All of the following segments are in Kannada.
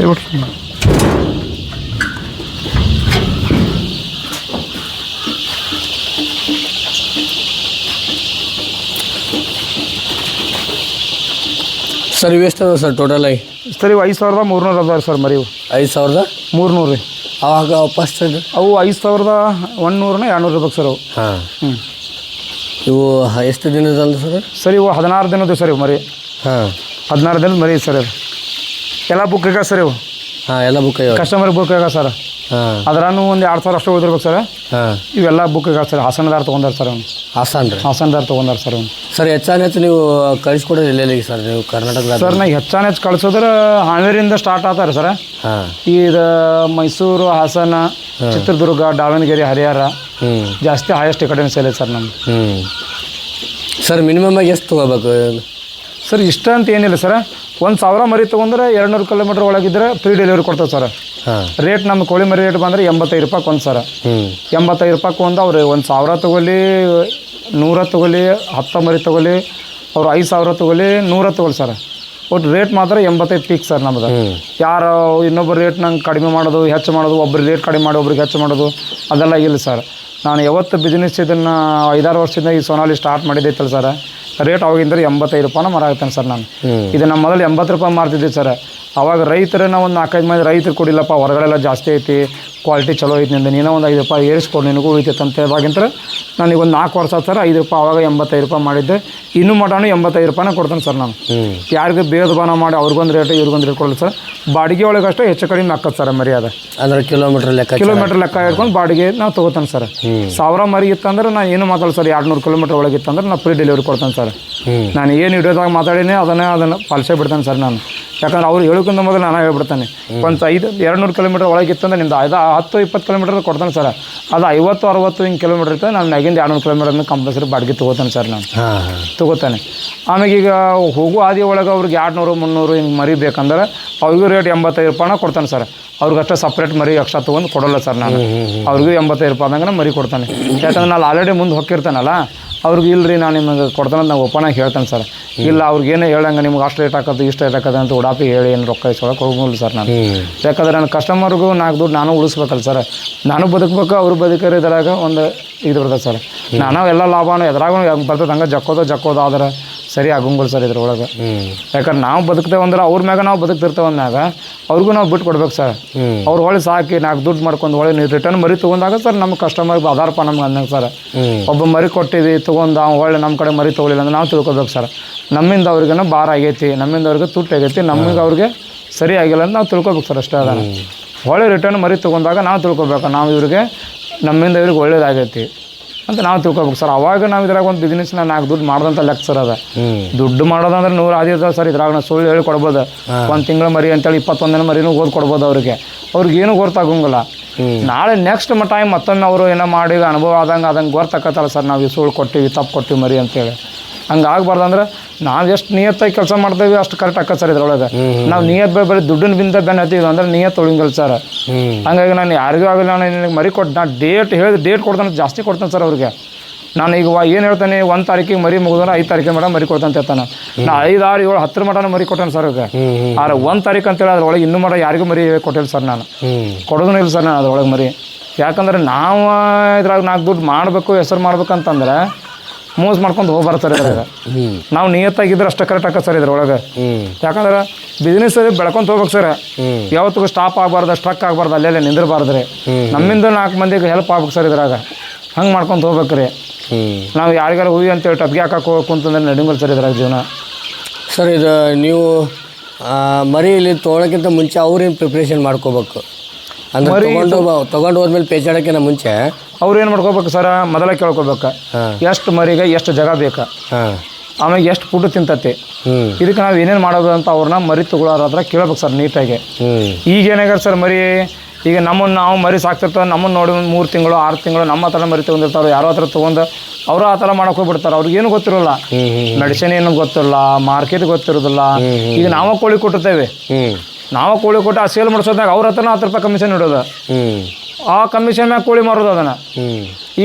ಕೈ ಬಿಡ್ರಿ. ಸರ್ ಇವು ಎಷ್ಟು ಅದಾವೆ ಸರ್ ಟೋಟಲ್ ಆಗಿ? ಸರ್ ಇವು 5300 ಅದಾವೆ ಸರ್ ಮರಿ. 5300 ರೀ. ಅವಾಗ ಫಸ್ಟ್ ಅವು 5100 200 ಇರ್ಬೇಕು ಸರ್ ಅವು. ಹಾಂ. ಹ್ಞೂ. ಇವು ಎಷ್ಟು ದಿನದಲ್ಲ ಸರ್? ಸರ್ ಇವು 16 ದಿನದ್ದು ಸರ್ ಇವು ಮರಿ. ಹಾಂ. 16 ದಿನದ ಮರಿ ಸರ್ ಇದು. ಎಲ್ಲ ಬುಕ್ ಈಗ ಸರ್ ಇವು. ಹಾಂ ಎಲ್ಲ ಬುಕ್ ಆಗ್ಯಾವ. ಕಸ್ಟಮರ್ ಬುಕ್ ಆಗ ಸರ್. ಹಾಂ. ಅದ್ರಾನು ಒಂದು 2000 ಅಷ್ಟು ಉಳಿದಿರ್ಬೇಕು ಸರ್. ಹಾಂ. ಇವೆಲ್ಲ ಬುಕ್ ಈಗ ಸರ್. ಹಾಸನದಾರ ತೊಗೊಂಡಾರ ಸರ್ ಅವ್ನು. ಹಾಸನ ರೀ? ಹಾಸನದಾರ ತೊಗೊಂಡಾರ ಸರ್ ಅವ್ನು. ಸರ್ ಹೆಚ್ಚು ನೀವು ಕಳಿಸ್ಕೊಡೋದು ಎಲ್ಲೆಲ್ಲಿಗೆ ಸರ್ ನೀವು ಕರ್ನಾಟಕದಾಗ? ಸರ್ ನಾ ಹೆಚ್ಚು ಕಳಿಸೋದ್ರೆ ಹಾವೇರಿಯಿಂದ ಸ್ಟಾರ್ಟ್ ಆಗ್ತಾರೆ ಸರ್. ಹಾಂ. ಇದು ಮೈಸೂರು, ಹಾಸನ, ಚಿತ್ರದುರ್ಗ, ದಾವಣಗೆರೆ, ಹರಿಹರ ಜಾಸ್ತಿ ಹೈಯೆಸ್ಟ್ ಈ ಕಡೆ ಸೇಲ್ ಐತೆ ಸರ್ ನಮ್ದು. ಸರ್ ಮಿನಿಮಮ್ ಆಗಿ ಎಷ್ಟು ತೊಗೋಬೇಕು ಸರ್? ಇಷ್ಟ ಅಂತ ಏನಿಲ್ಲ ಸರ್. 1000 ಮರಿ ತೊಗೊಂಡ್ರೆ 200 ಕಿಲೋಮೀಟ್ರ್ ಒಳಗಿದ್ರೆ ಫ್ರೀ ಡೆಲಿವರಿ ಕೊಡ್ತೇವೆ ಸರ್. ರೇಟ್ ನಮ್ಮ ಕೋಳಿ ಮರಿ ರೇಟ್ ಬಂದರೆ 85 ರೂಪಾಯಿ ಒಂದು ಸರ್. 85 ರೂಪಾಯಿ ಒಂದು. ಅವ್ರು 1000 ತೊಗೊಳ್ಳಿ, 100 ತೊಗೊಳ್ಳಿ, 10 ಮರಿ ತೊಗೊಳ್ಳಿ, ಅವ್ರು 5000 ತೊಗೊಳ್ಳಿ, 100 ತೊಗೊಳ್ಳಿ ಸರ್. ಒಟ್ಟು ರೇಟ್ ಮಾತ್ರ 85 ಪೀಕ್ ಸರ್ ನಮ್ದು. ಯಾರು ಇನ್ನೊಬ್ಬರು ರೇಟ್ ನಂಗೆ ಕಡಿಮೆ ಮಾಡೋದು, ಹೆಚ್ಚು ಮಾಡೋದು, ಒಬ್ರಿಗೆ ರೇಟ್ ಕಡಿಮೆ ಮಾಡಿ ಒಬ್ರಿಗೆ ಹೆಚ್ಚು ಮಾಡೋದು ಅದೆಲ್ಲ ಇಲ್ಲ ಸರ್. ನಾನು ಯಾವತ್ತು ಬಿಸ್ನೆಸ್ ಇದನ್ನು 5-6 ವರ್ಷದಿಂದ ಈ ಸೋನಾಲಿ ಸ್ಟಾರ್ಟ್ ಮಾಡಿದ್ದೈತಲ್ಲ ಸರ್, ರೇಟ್ ಅವಾಗಿಂದ್ರೆ 85 ರೂಪಾಯಿನ ಮಾರಾಗ್ತಾನೆ ಸರ್ ನಾನು. ಇದು ನಮ್ಮ ಮೊದಲು 80 ರೂಪಾಯಿ ಮಾರ್ತಿದ್ದೆ ಸರ್. ಅವಾಗ ರೈತರನ್ನ ಒಂದು 4-5 ಮಂದಿ ರೈತರು ಕೊಡಿಲ್ಲಪ್ಪ, ಹೊರಗಡೆಲ್ಲ ಜಾಸ್ತಿ ಐತಿ, ಕ್ವಾಲಿಟಿ ಚಲೋ ಐತಿ ನಿಂದ, ನೀನೋ ಒಂದು 5 ರೂಪಾಯಿ ಏರಿಸ್ಕೊಡು ನಿನಗೂ ಉಳಿತೈತೆ ಅಂತ ಹೇಳಾಗಿಂತ ನನಗೆ ಒಂದು 4 ವರ್ಷ ಸರ್ 5 ರೂಪಾಯಿ ಅವಾಗ 85 ರೂಪಾಯಿ ಮಾಡಿದ್ದೆ. ಇನ್ನೂ ಮಟನು 85 ರೂಪಾಯಿನ ಕೊಡ್ತಾನೆ ಸರ್ ನಾನು. ಯಾರಿಗೆ ಭೇದ ಭಾವ ಮಾಡಿ ಅವ್ರಿಗೊಂದು ರೇಟ್ ಇವ್ರಿಗೊಂದು ರೇಟ್ ಕೊಡಲ್ಲ ಸರ್. ಬಾಡಿಗೆ ಒಳಗೆ ಅಷ್ಟೇ ಹೆಚ್ಚು ಕಡಿಮೆ ಹಾಕತ್ತೆ ಸರ್ ಮರ್ಯಾದೆ. ಅಂದರೆ ಕಿಲೋಮೀಟ್ರ್ ಲೆಕ್ಕ ಇಟ್ಕೊಂಡು ಬಾಡಿಗೆ ನಾವು ತೊಗೋತಾನೆ ಸರ್. 1000 ಮರಿ ಇತ್ತಂದ್ರೆ ನಾನು ಏನು ಮಾತಾಡಲ್ಲ ಸರ್. 200 ಕಿಲೋಮೀಟ್ರ್ ಒಳಗೆ ಇತ್ತಂದ್ರೆ ನಾನು ಫ್ರೀ ಡೆಲಿವರಿ ಕೊಡ್ತಾನೆ ಸರ್. ನಾನು ಏನು ಹಿಡಿಯೋದಾಗ ಮಾತಾಡೀನಿ ಅದನ್ನು ಪಾಲಿಸೇ ಬಿಡ್ತಾನೆ ಸರ್ ನಾನು. ಯಾಕಂದ್ರೆ ಅವ್ರು ಹೇಳೋಕ್ಕಿಂತ ಮೊದಲು ನಾನು ಹೇಳ್ಬಿಡ್ತಾನೆ. ಒಂದು 200 ಕಿಲೋಮೀಟ್ರ್ ಒಳಗೆ ಇತ್ತಂದ್ರೆ ನಿಮ್ದು 10-20 ಕಿಲೋಮೀಟ್ರ್ ಕೊಡ್ತಾನೆ ಸರ್. ಅದು 50-60 ಹಿಂಗೆ ಕಿಲೋಮೀಟ್ರ್ ಇರ್ತದೆ. ನಾನು ಮ್ಯಾಗಿಂದ 200 ಕಿಲೋಮೀಟ್ರನ್ನ ಕಂಪಲ್ಸರಿ ಬಾಡಿಗೆ ತೊಗೋತಾನೆ ಸರ್ ನಾನು. ತೊಗೋತಾನೆ. ಆಮೇಲೆ ಈಗ ಹೋಗೋ ಹಾದಿ ಒಳಗೆ ಅವ್ರಿಗೆ 200-300 ಹಿಂಗೆ ಮರಿ ಬೇಕಂದ್ರೆ ಅವ್ರಿಗೂ ರೇಟ್ 85 ರೂಪಾಯಿನ ಕೊಡ್ತಾನೆ ಸರ್. ಅವ್ರಿಗಷ್ಟೇ ಸಪ್ರೇಟ್ ಮರಿ ಎಕ್ಸ್ಟ್ರಾ ತೊಗೊಂಡು ಕೊಡೋಲ್ಲ ಸರ್ ನಾನು. ಅವ್ರಿಗೂ 85 ರೂಪಾಯಿದಂಗೆ ಮರಿ ಕೊಡ್ತಾನೆ. ಯಾಕಂದ್ರೆ ನಾನು ಆಲ್ರೆಡಿ ಮುಂದೆ ಹೋಗಿರ್ತಾನಲ್ಲ, ಅವ್ರಿಗೆ ಇಲ್ಲರಿ ನಾನು ನಿಮಗೆ ಕೊಡ್ತಾನೆ ನಾವು ಓಪನಾಗಿ ಹೇಳ್ತಾನೆ ಸರ್. ಇಲ್ಲ ಅವ್ರಿಗೇನೇ ಹೇಳಂಗೆ ನಿಮ್ಗೆ ಅಷ್ಟು ರೇಟ್ ಹಾಕೋದು ಇಷ್ಟು ರೇಟ್ ಹಾಕೋದು ಅಂತ ಉಡಾಪಿ ಹೇಳಿ ಏನು ರೊಕ್ಕ ಇಸ್ಕೊಳಕ್ಕೆ ಹೋಗಿಲ್ಲ ಸರ್ ನಾನು. ಯಾಕಂದ್ರೆ ನನ್ನ ಕಸ್ಟಮರ್ಗೂ 4 ದುಡ್ಡು ನಾನು ಉಳಿಸ್ಬೇಕಲ್ಲ ಸರ್. ನಾನು ಬದುಕಬೇಕು, ಅವ್ರು ಬದುಕರೆ ಇದ್ರಾಗ ಒಂದು ಇದು ಬರ್ತದೆ ಸರ್. ನಾನು ಎಲ್ಲ ಲಾಭನೂ ಎದ್ರಾಗೂ ಬರ್ತದೆ. ಹಂಗೆ ಜಕ್ಕೋದು ಆದ್ರೆ ಸರಿ ಆಗಂಗಿಲ್ಲ ಸರ್ ಇದ್ರೊಳಗೆ. ಯಾಕಂದ್ರೆ ನಾವು ಬದುಕ್ತೇವೆ ಅಂದ್ರೆ ಅವ್ರ ಮ್ಯಾಗ ನಾವು ಬದುಕ್ತಿರ್ತೇವೆ ಅಂದಾಗ ಅವ್ರಿಗೂ ನಾವು ಬಿಟ್ಟು ಕೊಡ್ಬೇಕು ಸರ್. ಅವ್ರು ಹೊಳೆ ಸಾಕಿ 4 ದುಡ್ಡು ಮಾಡ್ಕೊಂಡು ಹೊಳೆ ನೀವು ರಿಟರ್ನ್ ಮರಿ ತೊಗೊಂಡಾಗ ಸರ್ ನಮ್ಮ ಕಸ್ಟಮರ್ಗೆ ಆಧಾರಪ್ಪ ನಮ್ಗೆ ಅಂದಂಗೆ ಸರ್. ಒಬ್ಬ ಮರಿ ಕೊಟ್ಟಿವಿ ತೊಗೊಂಡು ಅವ್ನು ಹೊಳೆ ನಮ್ಮ ಕಡೆ ಮರಿ ತೊಗೊಳಿಲ್ಲ ಅಂದ್ರೆ ನಾವು ತಿಳ್ಕೊಬೇಕು ಸರ್. ನಮ್ಮಿಂದ ಅವ್ರಿಗೇನೋ ಭಾರ ಆಗೈತಿ, ನಮ್ಮಿಂದ ಅವ್ರಿಗೆ ತುಟ್ಟಿ ಆಗೈತಿ, ನಮಗೆ ಅವ್ರಿಗೆ ಸರಿ ಆಗಿಲ್ಲ ಅಂತ ನಾವು ತಿಳ್ಕೊಬೇಕು ಸರ್. ಅಷ್ಟೇ ಅದನ್ನು ಹೊಳೆ ರಿಟರ್ನ್ ಮರಿ ತೊಗೊಂಡಾಗ ನಾವು ತಿಳ್ಕೊಬೇಕು ನಾವು ಇವ್ರಿಗೆ ನಮ್ಮಿಂದ ಇವ್ರಿಗೆ ಒಳ್ಳೇದಾಗೈತಿ ಅಂತ ನಾವು ತಿಳ್ಕೊಬೇಕು ಸರ್. ಅವಾಗ ನಾವು ಇದ್ರಾಗ ಒಂದು ಬಿಸ್ನೆಸ್ನ 4 ದುಡ್ಡು ಮಾಡೋದಂತ ಲೆಕ್ಕ ಸರ್. ಅದ ದುಡ್ಡು ಮಾಡೋದಂದ್ರೆ 100 ಆದಿರ್ತದೆ ಸರ್. ಇದ್ರಾಗ ನಾವು ಸುಳ್ಳು ಹೇಳಿ ಕೊಡ್ಬೋದು. 1 ತಿಂಗಳ ಮರಿ ಅಂತೇಳಿ 21 ದಿನ ಮರಿನೂ ಓದ್ ಕೊಡ್ಬೋದು ಅವ್ರಿಗೇನು ಗೊತ್ತಾಗಂಗಿಲ್ಲ. ನಾಳೆ ನೆಕ್ಸ್ಟ್ ಟೈಮ್ ಮತ್ತೊಮ್ಮೆ ಅವರು ಏನೋ ಮಾಡಿ ಅನುಭವ ಆದಂಗೆ ಗೊತ್ತಾಕತ್ತಲ್ಲ ಸರ್. ನಾವು ಈ ಸುಳ್ಳು ಕೊಟ್ಟಿವಿ, ತಪ್ಪು ಕೊಟ್ಟಿವಿ ಮರಿ ಅಂತೇಳಿ. ಹಂಗೆ ಆಗ್ಬಾರ್ದಂದ್ರೆ ನಾವು ಎಷ್ಟು ನಿಯತ್ತಾಗಿ ಕೆಲಸ ಮಾಡ್ತೇವೆ ಅಷ್ಟು ಕರೆಕ್ಟ್ ಆಕತ್ತೆ ಸರ್. ಇದ್ರೊಳಗೆ ನಾವು ನಿಯತ್ ಬರೀ ದುಡ್ಡಿನ ಬಿಂದ ಬೆನ್ನ ಹತ್ತೀವಿ ಅಂದ್ರೆ ನಿಯತ್ ಉಳಿಂಗಲ್ಲ ಸರ್. ಹಂಗಾಗಿ ನಾನು ಯಾರಿಗೂ ಆಗಲ್ಲ, ನಾನು ನಿನಗೆ ಮರಿ ಕೊಟ್ಟು ನಾನು ಡೇಟ್ ಕೊಡ್ತಾನೆ, ಜಾಸ್ತಿ ಕೊಡ್ತಾನೆ ಸರ್ ಅವ್ರಿಗೆ. ನಾನು ಈಗ ಏನು ಹೇಳ್ತಾನೆ 1 ತಾರೀಕಿಗೆ ಮರಿ ಮುಗಿದ್ರೆ 5 ತಾರೀಕಿಗೆ ಮಟ ಮರಿ ಕೊಡ್ತಾನೆ ಹೇಳ್ತಾನೆ. ನಾ 5, 6, 7, 10 ಮಟನ ಮರಿ ಕೊಟ್ಟಾನೆ ಸರ್ ಅವ್ರಿಗೆ. ಆದ್ರೆ 1 ತಾರೀಕು ಅಂತೇಳಿ ಅದ್ರೊಳಗೆ ಇನ್ನೂ ಮಟ ಯಾರಿಗೂ ಮರಿ ಕೊಟ್ಟಿಲ್ಲ ಸರ್. ನಾನು ಕೊಡೋದೂ ಇಲ್ಲ ಸರ್ ನಾನು ಅದ್ರೊಳಗೆ ಮರಿ. ಯಾಕಂದ್ರೆ ನಾವು ಇದ್ರಾಗ 4 ದುಡ್ಡು ಮಾಡಬೇಕು, ಹೆಸರು ಮಾಡ್ಬೇಕಂತಂದ್ರೆ ಮೋಸ ಮಾಡ್ಕೊಂಡು ಹೋಗ್ಬಾರ್ದು ಇದ್ರಾಗ. ನಾವು ನಿಯತ್ತಾಗಿದ್ರೆ ಅಷ್ಟೇ ಕರೆಕ್ಟ್ ಆಕತ್ತೆ ಸರ್ ಇದ್ರೊಳಗೆ. ಯಾಕಂದ್ರೆ ಬಿಸ್ನೆಸ್ ಬೆಳ್ಕೊಂತ ಹೋಗ್ಬೇಕು ಸರ್. ಯಾವತ್ತಿಗೂ ಸ್ಟಾಪ್ ಆಗಬಾರ್ದು, ಸ್ಟ್ರಕ್ ಆಗಬಾರ್ದು, ಅಲ್ಲೆಲ್ಲ ನಿಂದಿರಬಾರ್ದು ರೀ. ನಮ್ಮಿಂದ 4 ಮಂದಿಗೆ ಹೆಲ್ಪ್ ಆಗ್ಬೇಕು ಸರ್ ಇದ್ರಾಗ. ಹಂಗೆ ಮಾಡ್ಕೊಂಡು ಹೋಗ್ಬೇಕು ರೀ. ನಾವು ಯಾರಿಗಾರು ಹೂವಿ ಅಂತೇಳಿ ಟಪ್ಗೆ ಹಾಕಕ್ಕೆ ಹೋಗಿ ಕುಂತಂದ್ರೆ ನಡಿಂಗಲ್ ಸರ್ ಇದ್ರಾಗ ಜೀವನ. ಸರ್ ಇದು ನೀವು ಮರಿ ಇಲ್ಲಿ ತೊಗೊಳಕ್ಕಿಂತ ಮುಂಚೆ ಅವ್ರೇನು ಪ್ರಿಪ್ರೇಷನ್ ಮಾಡ್ಕೋಬೇಕು ಅಂದ್ರೆ ತೊಗೊಂಡು ಹೋದ್ಮೇಲೆ ಪೇಚಾಡೋಕ್ಕಿಂತ ಮುಂಚೆ ಅವ್ರು ಏನು ಮಾಡ್ಕೋಬೇಕು ಸರ್? ಮೊದಲ ಕೇಳ್ಕೊಬೇಕು ಎಷ್ಟು ಮರಿಗೆ ಎಷ್ಟು ಜಾಗ ಬೇಕಾ, ಆಮೇಲೆ ಎಷ್ಟು ಫುಡ್ ತಿಂತತಿ, ಇದಕ್ಕೆ ನಾವು ಏನೇನು ಮಾಡೋದು ಅಂತ ಅವ್ರನ್ನ ಮರಿ ತಗೊಳ್ಳೋರ ಹತ್ರ ಕೇಳ್ಬೇಕು ಸರ್ ನೀಟಾಗಿ. ಈಗ ಏನಾಗ್ಯಾರ ಸರ್ ಮರಿ, ಈಗ ನಾವು ಮರಿ ಸಾಕ್ತಿರ್ತಾರೆ, ನಮ್ಮನ್ನು ನೋಡಿ ಒಂದು 3 ತಿಂಗಳು 6 ತಿಂಗಳು ನಮ್ಮ ಹತ್ರ ಮರಿ ತೊಗೊಂಡಿರ್ತಾರೆ. ಯಾರೋ ಹತ್ರ ತೊಗೊಂಡು ಅವರು ಆ ಥರ ಮಾಡಕ್ಕೆ ಹೋಗ್ಬಿಡ್ತಾರೆ. ಅವ್ರಿಗೇನು ಗೊತ್ತಿರೋಲ್ಲ, ಮೆಡಿಸಿನ್ ಏನು ಗೊತ್ತಿರಲ್ಲ, ಮಾರ್ಕೆಟ್ ಗೊತ್ತಿರೋದಿಲ್ಲ. ಈಗ ನಾವು ಕೋಳಿ ಕೊಟ್ಟಿರ್ತೇವೆ, ನಾವು ಕೋಳಿ ಕೊಟ್ಟು ಆ ಸೇಲ್ ಮಾಡಿಸೋದಾಗ ಅವ್ರ ಹತ್ರ 10 ರೂಪಾಯಿ ಕಮಿಷನ್ ಇಡೋದು. ಆ ಕಮಿಷನ್ ಮ್ಯಾಗ ಕೋಳಿ ಮಾರೋದು ಅದನ್ನು.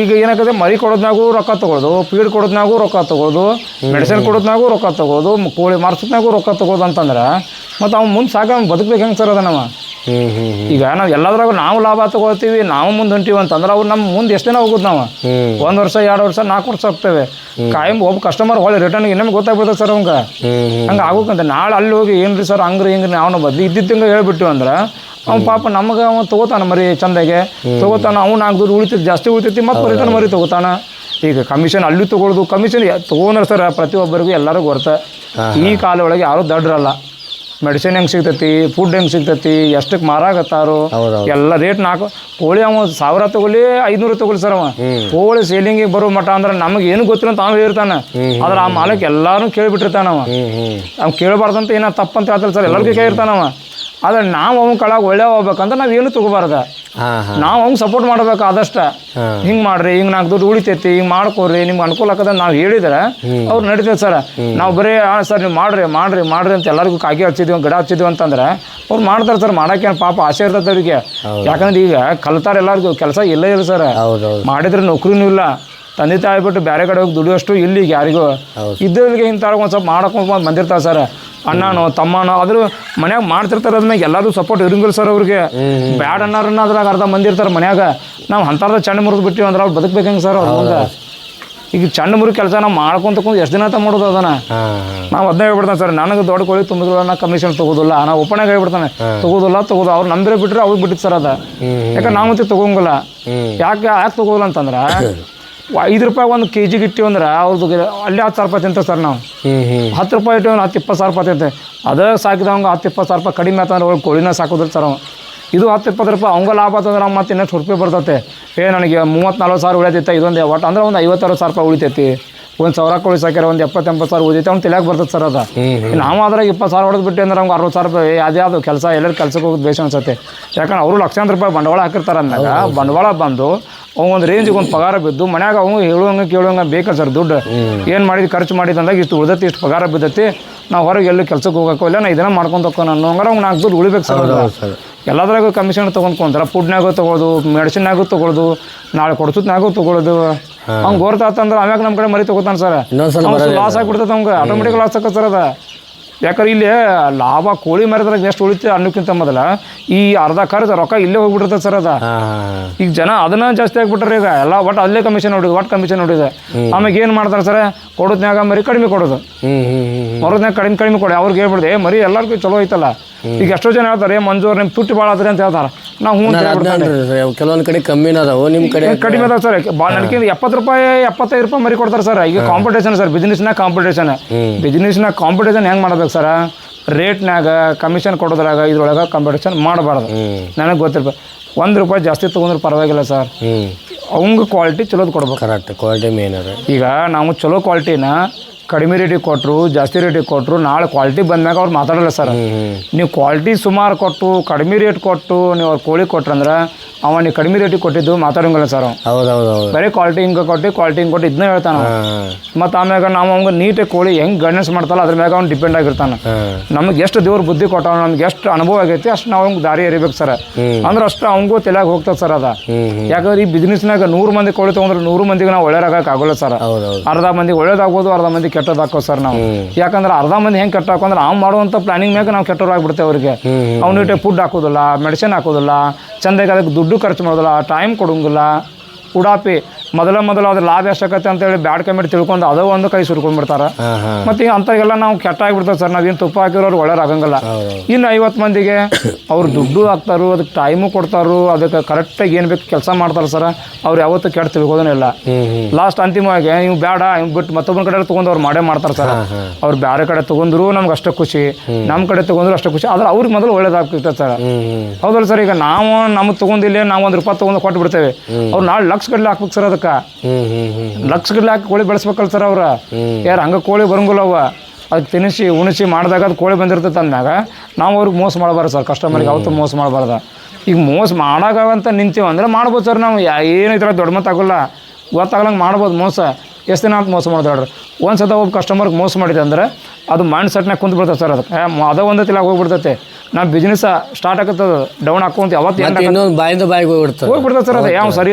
ಈಗ ಏನಾಗ್ತದೆ, ಮರಿ ಕೊಡೋದ್ನಾಗೂ ರೊಕ್ಕ ತೊಗೊಳೋದು, ಫೀಡ್ ಕೊಡೋದ್ನಾಗೂ ರೊಕ್ಕ ತೊಗೊಳೋದು, ಮೆಡಿಸಿನ್ ಕೊಡೋದ್ನಾಗೂ ರೊಕ್ಕ ತೊಗೊಳೋದು, ಕೋಳಿ ಮಾರ್ಸೋದ್ನಾಗೂ ರೊಕ್ಕ ತೊಗೊಳೋದು ಅಂತಂದ್ರೆ ಮತ್ತು ಅವ್ನು ಮುಂದೆ ಸಾಕ ಅವ್ನು ಬದುಕ್ಬೇಕು ಹೆಂಗೆ ಸರ್ ಅದನ್ನವ ಈಗ ನಾವು ಎಲ್ಲದ್ರಾಗ ನಾವು ಲಾಭ ತಗೋತೀವಿ ನಾವು ಮುಂದೆ ಹೊಂಟೀವಿ ಅಂತಂದ್ರೆ ಅವ್ರು ನಮ್ಮ ಮುಂದೆ ಎಷ್ಟು ದಿನ ಹೋಗುದು ನಾವು 1 ವರ್ಷ 2 ವರ್ಷ 4 ವರ್ಷ ಹೋಗ್ತೇವೆ ಕಾಯಂ ಒಬ್ಬ ಕಸ್ಟಮರ್ ಹೊಳೆ ರಿಟರ್ನ್ ಇನ್ನೊಮ್ಮೆ ಗೊತ್ತಾಗ್ಬಿಡ್ತದೆ ಸರ್ ಅವಂಗೆ ಹಂಗೆ ಆಗೋಕಂತ ನಾಳೆ ಅಲ್ಲಿ ಹೋಗಿ ಏನ್ರಿ ಸರ್ ಹಂಗ್ರಿ ಹಿಂಗ್ರಿ ನಾವು ಬದ್ಲಿ ಇದ್ದಿದ್ದಂಗೆ ಹೇಳ್ಬಿಟ್ಟಿವಿ ಅಂದ್ರೆ ಅವ್ನು ಪಾಪ ನಮಗೆ ಅವ್ನು ತೊಗೋತಾನೆ ಮರಿ ಚಂದಾಗೆ ತೊಗೋತಾನೆ ಅವ್ನು 4 ದುಡ್ಡು ಉಳಿತೈತಿ ಜಾಸ್ತಿ ಉಳಿತೈತಿ ಮತ್ತು ರಿಟರ್ನ್ ಮರಿ ತೊಗೋತಾನೆ ಈಗ ಕಮಿಷನ್ ಅಲ್ಲಿ ತೊಗೊಳ್ಳೋದು ಕಮಿಷನ್ ತೊಗೊಂಡ್ರೆ ಸರ್ ಪ್ರತಿಯೊಬ್ಬರಿಗೂ ಎಲ್ಲರಿಗೂ ಗೊತ್ತ ಈ ಕಾಲ ಒಳಗೆ ಯಾರೂ ದಡ್ರಲ್ಲ ಮೆಡಿಸಿನ್ ಹೆಂಗೆ ಸಿಗ್ತೈತಿ ಫುಡ್ ಹೆಂಗೆ ಸಿಗ್ತೈತಿ ಎಷ್ಟಕ್ಕೆ ಮಾರಾಕತ್ತಾರೋ ಎಲ್ಲ ರೇಟ್ 4 ಕೋಳಿ ಅವ 1000 ತಗೊಳ್ಳಿ 500 ತಗೊಳ್ಳಿ ಸರ್ ಅವ ಕೋಳಿ ಸೇಲಿಂಗಿಗೆ ಬರೋ ಮಠ ಅಂದ್ರೆ ನಮಗೆ ಏನು ಗೊತ್ತಿಲ್ಲ ಅಂತ ಅವ್ನು ಹೇಳ್ತಾನೆ ಆದ್ರೆ ಆ ಮಾಲಕ್ ಎಲ್ಲಾರು ಕೇಳಿಬಿಟ್ಟಿರ್ತಾನ ಅವ ಕೇಳಬಾರ್ದಂತ ಏನೋ ತಪ್ಪಂತ ಹೇಳ್ತಾರೆ ಸರ್ ಎಲ್ಲರಿಗೂ ಕೇಳಿರ್ತಾನವ ಆದ್ರೆ ನಾವು ಅವ್ನ ಕಳಗೆ ಒಳ್ಳೆ ಹೋಗ್ಬೇಕಂದ್ರೆ ನಾವು ಏನು ತಗೋಬಾರ್ದ ನಾವು ಅವ್ನು ಸಪೋರ್ಟ್ ಮಾಡ್ಬೇಕು ಆದಷ್ಟು ಹಿಂಗೆ ಮಾಡ್ರಿ ಹಿಂಗೆ 4 ದುಡ್ಡು ಉಳಿತೈತಿ ಹಿಂಗೆ ಮಾಡ್ಕೊಡ್ರಿ ನಿಮ್ಗೆ ಅನುಕೂಲ ಆಗದ ನಾವು ಹೇಳಿದ್ರೆ ಅವ್ರು ನಡೀತೈತೆ ಸರ್ ನಾವು ಬರೀ ಸರ್ ನೀವು ಮಾಡ್ರಿ ಅಂತ ಎಲ್ಲರಿಗೂ ಕಾಗಿ ಹಚ್ಚಿದ್ವಿ ಗಿಡ ಹಚ್ಚಿದ್ವಿ ಅಂತಂದ್ರೆ ಅವ್ರು ಮಾಡ್ತಾರೆ ಸರ್ ಮಾಡೋಕೆ ಪಾಪ ಆಸೆ ಇರ್ತೈತೆ ಅವ್ರಿಗೆ ಯಾಕಂದ್ರೆ ಈಗ ಕಲ್ತಾರೆ ಎಲ್ಲರಿಗೂ ಕೆಲಸ ಇಲ್ಲೇ ಇಲ್ಲ ಸರ್ ಮಾಡಿದ್ರೆ ನೌಕರಿನೂ ಇಲ್ಲ ತಂದೆ ತಾಯಿ ಬಿಟ್ಟು ಬೇರೆ ಕಡೆ ಹೋಗಿ ದುಡಿಯೋಷ್ಟು ಇಲ್ಲಿ ಯಾರಿಗೂ ಇದ್ದವ್ರಿಗೆ ಇಂಥವ್ರು ಒಂದು ಸ್ವಲ್ಪ ಮಾಡಕೊಂಡು ಬಂದಿರ್ತಾರೆ ಸರ್ ಅಣ್ಣನೋ ತಮ್ಮನೋ ಆದ್ರೂ ಮನ್ಯಾಗ ಮಾಡ್ತಿರ್ತಾರೆ ಅದ್ಮ್ಯಾಗ ಎಲ್ಲರೂ ಸಪೋರ್ಟ್ ಇರಂಗಿಲ್ಲ ಸರ್ ಅವ್ರಿಗೆ ಬ್ಯಾಡ್ ಅನ್ನಾರನ್ನ ಅದ್ರಾಗ ಅರ್ಧ ಮಂದಿ ಇರ್ತಾರೆ ಮನ್ಯಾಗ ನಾವು ಅಂಥಾರ್ದ ಚಂಡ ಮುರಿದು ಬಿಟ್ಟಿವಿ ಅಂದ್ರೆ ಅವ್ರು ಬದುಕ್ಬೇಕು ಹೆಂಗೆ ಸರ್ ಅವ್ರ ಮುಂದೆ ಈಗ ಚಂಡ ಮುರಿ ಕೆಲಸ ನಾವು ಮಾಡ್ಕೊಂತ ಎಷ್ಟು ದಿನ ಅಂತ ಮಾಡೋದು ಅದನ್ನ ನಾವು ಅದನ್ನ ಹೇಳ್ಬಿಡ್ತಾನೆ ಸರ್ ನನಗೆ ದೊಡ್ಡ ಕೋಳಿ ತುಂಬಿದ್ರು ನಾ ಕಮಿಷನ್ ತಗೋದಿಲ್ಲ ನಾವು ಒಪ್ಪಣೆಗೆ ಹೇಳ್ಬಿಡ್ತಾನೆ ತಗೋದಿಲ್ಲ ಅವ್ರು ನಂಬಿದ್ರೆ ಬಿಟ್ಟರೆ ಅವ್ರಿಗೆ ಬಿಟ್ಟಿತ್ತು ಸರ್ ಅದ ಯಾಕಂದ್ರೆ ನಾವು ಮತ್ತೆ ತಗೋಂಗಿಲ್ಲ ಯಾಕೆ ತಗೋದಿಲ್ಲ ಅಂತಂದ್ರೆ 5 ರೂಪಾಯಿ ಒಂದು kg ಇಟ್ಟಿವಿ ಅಂದ್ರೆ ಅವ್ರದ್ದು ಅಲ್ಲಿ 10,000 ರೂಪಾಯಿ ತಿಂತ ಸರ್ ನಾವು 10 ರೂಪಾಯಿ ಇಟ್ಟಿವಿ 10-20 ರೂಪಾಯಿ ತಿಂತೆ ಅದೇ ಸಾಕಿದವಂಗೆ 10-20 ರೂಪಾಯಿ ಕಡಿಮೆ ಆತಂದ್ರೆ ಒಳ್ಳೆ ಕೋಳಿನ ಸಾಕೋದ್ರಿ ಸರ್ ಅವ ಇದು 10-20 ರೂಪಾಯಿ ಅವಂಗ ಲಾಭ ಆತಂದ್ರೆ ನಾವು ಮತ್ತೆ ಇನ್ನಷ್ಟು ರೂಪಾಯಿ ಬರ್ತೈತೆ ನನಗೆ 30-40 ಸಾವಿರ ಉಳಿತೈತೆ ಇದೊಂದು ಒಟ್ಟು ಅಂದ್ರೆ ಒಂದು 50-60 ರೂಪಾಯಿ ಉಳಿತೈತಿ 1,000 ಕೋಳಿ ಸಾಕ್ಯಾರ ಒಂದು 70-80 ಸಾವಿರ ಉಳಿತೈತೆ ಅವ್ನು ತಿಳಿಯಾಕೆ ಬರ್ತದೆ ಸರ್ ಅದು ನಾವು ಅದ್ರಾಗ 20 ಸಾವಿರ ಹೊಡೆದು ಬಿಟ್ಟು ಅಂದ್ರೆ ಅವ್ಗೆ 60 ಸಾವಿರ ರೂಪಾಯಿ ಅದೇ ಅದು ಕೆಲಸ ಎಲ್ಲರೂ ಕೆಲಸಕ್ಕೆ ಹೋಗೋದು ಬೇಷ್ ಅನ್ಸುತ್ತೆ ಯಾಕಂದ್ರೆ ಅವರು ಲಕ್ಷಾಂತರ ರೂಪಾಯಿ ಬಂಡವಾಳ ಹಾಕಿರ್ತಾರೆ ಅಂದಾಗ ಬಂಡವಾಳ ಬಂದು ಒಂದು ರೇಂಜಿಗೆ ಒಂದು ಪಗಾರ ಬಿದ್ದು ಮನ್ಯಾಗ ಅವ್ನು ಹೇಳುವಂಗೆ ಕೇಳುವಂಗೆ ಬೇಕಲ್ಲ ಸರ್ ದುಡ್ಡು ಏನು ಮಾಡಿದ್ದು ಖರ್ಚು ಮಾಡಿದ್ದು ಅಂದಾಗ ಇಷ್ಟು ಉಳಿದೈತಿ ಇಷ್ಟು ಪಗಾರ ಬಿದ್ದೈತಿ ನಾವು ಹೊರಗೆ ಎಲ್ಲೂ ಕೆಲಸಕ್ಕೆ ಹೋಗೋಕ್ಕೋ ಇಲ್ಲ ನಾ ಇದನ್ನ ಮಾಡ್ಕೊಂಡು ಹೋಗ್ಕೊಂಡು ಅನ್ನೋಂಗಾರ ಅವ್ನು 4 ದುಡ್ಡು ಉಳಿಬೇಕು ಸರ್ ಎಲ್ಲದ್ರಾಗೂ ಕಮಿಷನ್ ತೊಗೊಂಡ್ಕೊಂತಾರೆ ಫುಡ್ನಾಗೂ ತೊಗೊಳ್ಳೋದು ಮೆಡಿಸಿನ್ನಾಗೂ ತೊಗೊಳ್ಳೋದು ನಾಳೆ ಕೊಡ್ಸೋದ್ನಾಗೂ ತೊಗೊಳ್ಳೋದು ಅವ್ನು ಗೋರ್ತಾತಂದ್ರೆ ಆಮ್ಯಾಗ ನಮ್ಮ ಕಡೆ ಮರಿ ತೊಗೋತಾನೆ ಸರ್ ಲಾಸ್ ಆಗಿಬಿಡ್ತೈತೆ ಅವ್ಗೆ ಆಟೋಮೆಟಿಕ್ ಲಾಸ್ ಆಗತ್ತೆ ಸರ್ ಅದ ಯಾಕಂದ್ರೆ ಇಲ್ಲಿ ಲಾಭ ಕೋಳಿ ಮರದ್ರಾಗ ಎಷ್ಟು ಉಳಿತೈತೆ ಅನ್ನೋಕ್ಕಿಂತ ಮೊದಲ ಈ ಅರ್ಧ ಖರ್ಚು ರೊಕ್ಕ ಇಲ್ಲೇ ಹೋಗ್ಬಿಟ್ಟಿರ್ತದೆ ಸರ್ ಅದ ಈಗ ಜನ ಅದನ್ನ ಜಾಸ್ತಿ ಆಗಿಬಿಟ್ರೆ ಈಗ ಎಲ್ಲ ಒಟ್ಟು ಅಲ್ಲೇ ಕಮಿಷನ್ ನೋಡಿದೆ ಒಟ್ಟು ಕಮಿಷನ್ ನೋಡಿದೆ ಆಮೇಲೆ ಏನು ಮಾಡ್ತಾರೆ ಸರ್ ಕೊಡೋದ್ನಾಗ ಮರಿ ಕಡಿಮೆ ಕೊಡೋದು ಮರೋದ್ನಾಗ ಕಡಿಮೆ ಕೊಡಿ ಅವ್ರಿಗೆ ಹೇಳ್ಬಿಡ್ದೆ ಮರಿ ಎಲ್ಲರಿಗೂ ಚಲೋ ಐತಲ್ಲ ಈಗ ಎಷ್ಟೋ ಜನ ಹೇಳ್ತಾರೆ ಮಂಜೂರು ನಿಮ್ಮ ತುಟ್ಟಿ ಭಾಳ ಆದ್ರಿ ಅಂತ ಹೇಳ್ತಾರೆ ನಾವು ಕೆಲವೊಂದು ಕಡೆ ಕಮ್ಮಿನ ಅದಾವ ನಿಮ್ಮ ಕಡೆ ಕಡಿಮೆ ಅದಾವ ಸರ್ ನನಗೆ 70 ರೂಪಾಯಿ 75 ರೂಪಾಯಿ ಮರಿ ಕೊಡ್ತಾರೆ ಸರ್ ಈಗ ಕಾಂಪಿಟೇಷನ್ ಸರ್ ಬಿಸ್ನೆಸ್ನಾಗ ಕಾಂಪಿಟೇಷನ್ ಹೆಂಗೆ ಮಾಡ್ಬೇಕು ಸರ್ ರೇಟ್ನಾಗ ಕಮಿಷನ್ ಕೊಡೋದ್ರಾಗ ಇದ್ರೊಳಗೆ ಕಾಂಪಿಟೇಷನ್ ಮಾಡಬಾರ್ದು ನನಗೆ ಗೊತ್ತಿರ್ಬೇಕು 1 ರೂಪಾಯಿ ಜಾಸ್ತಿ ತೊಗೊಂಡ್ರೆ ಪರವಾಗಿಲ್ಲ ಸರ್ ಅವಂಗೆ ಕ್ವಾಲಿಟಿ ಚಲೋದು ಕೊಡ್ಬೇಕು ಕರೆಕ್ಟ್ ಕ್ವಾಲಿಟಿ ಮೇನ್ ಅದ ಈಗ ನಾವು ಚಲೋ ಕ್ವಾಲಿಟಿನ ಕಡಿಮೆ ರೇಟಿಗೆ ಕೊಟ್ಟರು ಜಾಸ್ತಿ ರೇಟಿಗೆ ಕೊಟ್ಟರು ನಾಳೆ ಕ್ವಾಲಿಟಿ ಬಂದಾಗ ಅವ್ರು ಮಾತಾಡಲ್ಲ ಸರ್ ನೀವು ಕ್ವಾಲಿಟಿ ಸುಮಾರು ಕೊಟ್ಟು ಕಡಿಮೆ ರೇಟ್ ಕೊಟ್ಟು ನೀವು ಅವ್ರು ಕೋಳಿ ಕೊಟ್ರಂದ್ರೆ ನೀವು ಕಡಿಮೆ ರೇಟಿಗೆ ಕೊಟ್ಟಿದ್ದು ಮಾತಾಡೋಂಗಿಲ್ಲ ಸರ್ ಹೌದೌದು ಬರೀ ಕ್ವಾಲಿಟಿ ಹಿಂಗೆ ಕೊಟ್ಟು ಇದನ್ನ ಹೇಳ್ತಾನೆ ಮತ್ತು ಆಮ್ಯಾಗ ನಾವು ಅವ್ಗೆ ನೀಟಾಗಿ ಕೋಳಿ ಹೆಂಗೆ ಗೈಡೆನ್ಸ್ ಮಾಡ್ತಾರಲ್ಲ ಅದ್ರ ಮ್ಯಾಗ ಅವ್ನು ಡಿಪೆಂಡ್ ಆಗಿರ್ತಾನೆ ನಮಗೆ ಎಷ್ಟು ದೇವ್ರ ಬುದ್ಧಿ ಕೊಟ್ಟ ನಮ್ಗೆ ಎಷ್ಟು ಅನುಭವ ಆಗೈತಿ ಅಷ್ಟು ನಾವು ಅವ್ಗೆ ದಾರಿ ಎರಿಬೇಕು ಸರ್ ಅಂದ್ರೆ ಅಷ್ಟು ಅವಂಗೂ ತಲೆಯಾಗಿ ಹೋಗ್ತದೆ ಸರ್ ಅದ ಯಾಕಂದ್ರೆ ಈ ಬಿಸ್ನೆಸ್ನಾಗ 100 ಮಂದಿ ಕೋಳಿ ತೊಗೊಂಡ್ರೆ 100 ಮಂದಿಗೆ ನಾವು ಒಳ್ಳೇದಾಗಕ್ಕೆ ಆಗೋಲ್ಲ ಸರ್ ಅರ್ಧ ಮಂದಿಗೆ ಒಳ್ಳೇದಾಗ್ಬೋದು ಅರ್ಧ ಮಂದಿ ಕೆಟ್ಟದಾಕೋ ಸರ್ ನಾವು ಯಾಕಂದ್ರೆ ಅರ್ಧ ಮಂದಿ ಹೆಂಗೆ ಕೆಟ್ಟ ಹಾಕೋಂದ್ರೆ ನಾವು ಮಾಡುವಂಥ ಪ್ಲಾನಿಂಗ್ ಮ್ಯಾಗ ನಾವು ಕೆಟ್ಟವ್ರಾಗ್ಬಿಡ್ತೇವೆ ಅವ್ರಿಗೆ ಅವ್ನಿಟ್ಟೆ ಫುಡ್ ಹಾಕೋದಿಲ್ಲ ಮೆಡಿಸಿನ್ ಹಾಕೋದಿಲ್ಲ ಚಂದಾಗಿ ಅದಕ್ಕೆ ದುಡ್ಡು ಖರ್ಚು ಮಾಡೋದಿಲ್ಲ ಟೈಮ್ ಕೊಡೋಂಗಿಲ್ಲ ಉಡಾಪಿ ಮೊದಲು ಅದ್ರ ಲಾಭ ಎಷ್ಟಾಗತ್ತೆ ಅಂತೇಳಿ ಬ್ಯಾಡ್ ಕಮಿಟಿ ತಿಳ್ಕೊಂಡು ಅದೋ ಒಂದು ಕೈ ಸುರ್ಕೊಂಡ್ಬಿಡ್ತಾರೆ ಮತ್ತು ಈಗ ಅಂಥವ್ರಿಗೆಲ್ಲ ನಾವು ಕೆಟ್ಟಾಗ್ಬಿಡ್ತೇವೆ ಸರ್ ನಾವೇನು ತುಪ್ಪ ಹಾಕಿರೋರು ಒಳ್ಳೆಯರಾಗಂಗಿಲ್ಲ ಇನ್ನು 50 ಮಂದಿಗೆ ಅವ್ರು ದುಡ್ಡು ಹಾಕ್ತಾರೋ ಅದಕ್ಕೆ ಟೈಮು ಕೊಡ್ತಾರೋ ಅದಕ್ಕೆ ಕರೆಕ್ಟಾಗಿ ಏನು ಬೇಕು ಕೆಲಸ ಮಾಡ್ತಾರೆ ಸರ್ ಅವ್ರು ಯಾವತ್ತೂ ಕೆಟ್ಟ ತಿಳ್ಕೋದೇ ಇಲ್ಲ ಲಾಸ್ಟ್ ಅಂತಿಮವಾಗಿ ನೀವು ಬೇಡ ಇವ್ ಬಿಟ್ಟು ಮತ್ತೊಬ್ಬನ ಕಡೆ ತೊಗೊಂಡು ಅವ್ರು ಮಾಡೇ ಮಾಡ್ತಾರೆ ಸರ್ ಅವ್ರು ಬೇರೆ ಕಡೆ ತೊಗೊಂಡ್ರು ನಮ್ಗೆ ಅಷ್ಟೇ ಖುಷಿ ನಮ್ಮ ಕಡೆ ತೊಗೊಂಡ್ರು ಅಷ್ಟೇ ಖುಷಿ ಆದ್ರೆ ಅವ್ರಿಗೆ ಮೊದಲು ಒಳ್ಳೇದಾಗ್ತಿರ್ತದೆ ಸರ್ ಹೌದಲ್ಲ ಸರ್ ಈಗ ನಾವು ನಮಗೆ ತೊಗೊಂಡಿಲ್ಲ ನಾವು 1 ರೂಪಾಯಿ ತೊಗೊಂಡು ಕೊಟ್ಟು ಬಿಡ್ತೇವೆ ಅವ್ರು ನಾಳೆ ಲಕ್ಷ ಗಟ್ಟಲೆ ಹಾಕ್ಬೇಕು ಸರ್ ಅದಕ್ಕೆ ಲಕ್ಷ ಗಟ್ಟಲೆ ಹಾಕಿ ಕೋಳಿ ಬೆಳೆಸ್ಬೇಕಲ್ಲ ಸರ್ ಅವ್ರ ಯಾರು ಹಂಗೆ ಕೋಳಿ ಬರಂಗಿಲ್ಲ ಅವ ಅದಕ್ಕೆ ತಿನ್ನಿಸಿ ಉಣಿಸಿ ಮಾಡಿದಾಗ ಅದು ಕೋಳಿ ಬಂದಿರ್ತೈತೆ ಅಂದಾಗ ನಾವು ಅವ್ರಿಗೆ ಮೋಸ ಮಾಡಬಾರ್ದು ಸರ್ ಕಸ್ಟಮರ್ಗೆ ಯಾವತ್ತೂ ಮೋಸ ಮಾಡಬಾರ್ದು ಈಗ ಮೋಸ ಮಾಡಾಗಂತ ನಿಂತೀವಿ ಅಂದರೆ ಮಾಡ್ಬೋದು ಸರ್ ನಾವು ಏನು ಈ ಥರ ದೊಡ್ಡ ಮಾತಾಗಲ್ಲ ಗೊತ್ತಾಗಲಂಗೆ ಮಾಡ್ಬೋದು ಮೋಸ ಎಷ್ಟು ದಿನ ಅಂತ ಮೋಸ ಮಾಡ್ದು ಹೇಳ್ರಿ ಒಂದು ಸತ ಒಬ್ಬ ಕಸ್ಟಮರ್ಗೆ ಮೋಸ ಮಾಡಿದೆ ಅಂದ್ರೆ ಅದು ಮೈಂಡ್ ಸೆಟ್ನಾಗ ಕುಂತು ಬಿಡ್ತದೆ ಸರ್ ಅದಕ್ಕೆ ಅದ ಒಂದೇ ತಿಲಾಗ ಹೋಗ್ಬಿಡ್ತೈತೆ ನಮ್ಮ ಬಿಸ್ನೆಸ್ ಸ್ಟಾರ್ಟ್ ಆಗ್ತದೆ ಡೌನ್ ಹಾಕೊಂತ ಯಾವತ್ತು ಇನ್ನೊಂದು ಬಾಯಿಂದ ಬಾಯಿಗೆ ಹೋಗ್ಬಿಡ್ತದೆ ಸರ್ ಅದು ಯಾವ ಸರಿ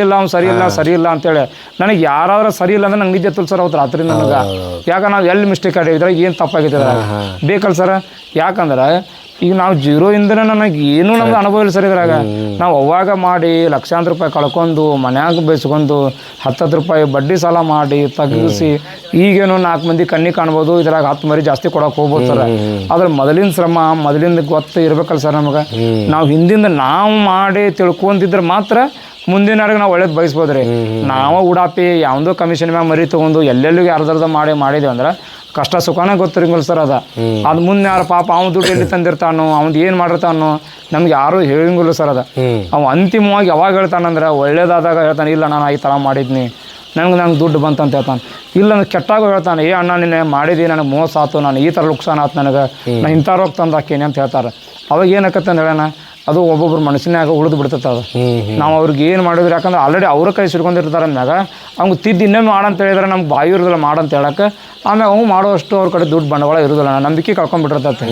ಇಲ್ಲ ಅಂತೇಳಿ ನನಗೆ ಯಾರಾದ್ರೂ ಸರಿ ಇಲ್ಲ ಅಂದ್ರೆ ನಂಗೆ ನಿಜ ತುಲ್ ಸರ್ ಅವತ್ತು ರಾತ್ರಿ ನನಗೆ ಯಾಕೆ ನಾವು ಎಲ್ಲಿ ಮಿಸ್ಟೇಕ್ ಆಗಿದ್ರೆ ಏನು ತಪ್ಪಾಗಿದ್ದಾರೆ ಬೇಕಲ್ಲ ಸರ್ ಯಾಕಂದ್ರೆ ಈಗ ನಾವು ಜೀರೋಯಿಂದನೇ ನನಗೆ ಏನೂ ನಮ್ಗೆ ಅನುಭವ ಇಲ್ಲ ಸರ್ ಇದ್ರಾಗ. ನಾವು ಅವಾಗ ಮಾಡಿ ಲಕ್ಷಾಂತರ ರೂಪಾಯಿ ಕಳ್ಕೊಂಡು ಮನ್ಯಾಗ ಬೇಯಿಸ್ಕೊಂಡು 10 ರೂಪಾಯಿ ಬಡ್ಡಿ ಸಾಲ ಮಾಡಿ ತೆಗಿಸಿ ಈಗೇನು 4 ಮಂದಿ ಕಣ್ಣಿಗೆ ಕಾಣ್ಬೋದು, ಇದ್ರಾಗ 10 ಮರಿ ಜಾಸ್ತಿ ಕೊಡೋಕೆ ಹೋಗ್ಬೋದು ಸರ್. ಆದ್ರೆ ಮೊದಲಿನ ಶ್ರಮ ಮೊದಲಿಂದ ಗೊತ್ತು ಇರ್ಬೇಕಲ್ಲ ಸರ್ ನಮಗೆ. ನಾವು ಹಿಂದಿಂದ ನಾವು ಮಾಡಿ ತಿಳ್ಕೊಂತಿದ್ರೆ ಮಾತ್ರ ಮುಂದಿನವ್ರಿಗೆ ನಾವು ಒಳ್ಳೇದು ಬಯಸ್ಬೋದು ರೀ. ನಾವು ಉಡಾಪಿ ಯಾವುದೋ ಕಮಿಷನ್ ಮ್ಯಾಗ ಮರಿ ತೊಗೊಂಡು ಎಲ್ಲೆಲ್ಲಿಗೆ ಅರ್ಧರ್ಧ ಮಾಡಿದೇವೆ ಅಂದ್ರೆ ಕಷ್ಟ ಸುಖನೇ ಗೊತ್ತಿರಂಗಿಲ್ಲ ಸರ್. ಅದು ಮುಂದೆ ಯಾರು ಪಾಪ ಅವ್ನು ದುಡ್ಡು ಎಲ್ಲಿ ತಂದಿರ್ತಾನೋ, ಅವ್ನು ಏನು ಮಾಡಿರ್ತಾನೋ ನಮ್ಗೆ ಯಾರೂ ಹೇಳಂಗಿಲ್ಲ ಸರ್. ಅವು ಅಂತಿಮವಾಗಿ ಯಾವಾಗ ಹೇಳ್ತಾನಂದ್ರೆ ಒಳ್ಳೇದಾದಾಗ ಹೇಳ್ತಾನೆ, ಇಲ್ಲ ನಾನು ಈ ಥರ ಮಾಡಿದ್ನಿ ನಂಗೆ ದುಡ್ಡು ಬಂತಂತ ಹೇಳ್ತಾನೆ. ಇಲ್ಲ ಕೆಟ್ಟಾಗೂ ಹೇಳ್ತಾನೆ, ಏ ಅಣ್ಣ ನಿನ್ನೆ ಮಾಡಿದಿ ನನಗೆ ಮೋಸ ಆಯ್ತು, ನಾನು ಈ ಥರ ಲುಕ್ಸಾನ್ ಆಯ್ತು, ನನಗೆ ನಾನು ಇಂಥ ರೋಗ ತಂದು ಹಾಕೀನಿ ಅಂತ ಹೇಳ್ತಾರೆ. ಅವಾಗ ಏನಾಕತ್ತೆ ಅಂತ ಹೇಳೋಣ, ಅದು ಒಬ್ಬೊಬ್ರು ಮನಸ್ಸಿನಾಗ ಉಳಿದು ಬಿಡ್ತೈತೆ ಅದು. ನಾವು ಅವ್ರಿಗೆ ಏನು ಮಾಡಿದ್ರು, ಯಾಕಂದ್ರೆ ಆಲ್ರೆಡಿ ಅವ್ರ ಕೈ ಸಿಡ್ಕೊಂಡಿರ್ತಾರೆ ಅಂದಾಗ ಅವ್ಗೆ ತಿದ್ದು ಇನ್ನೇನು ಮಾಡಂತ ಹೇಳಿದ್ರೆ ನಮ್ಗೆ ಬಾಯಿ ಇರೋದಿಲ್ಲ ಮಾಡಂತ ಹೇಳಕ್ಕೆ. ಆಮೇಲೆ ಅವ್ನು ಮಾಡೋಷ್ಟು ಅವ್ರ ಕಡೆ ದುಡ್ಡು ಬಂಡವಾಳ ಇರೋದಿಲ್ಲ, ನಂಬಿಕೆ ಕಳ್ಕೊಂಡ್ಬಿಟ್ಟಿರ್ತೈತೆ.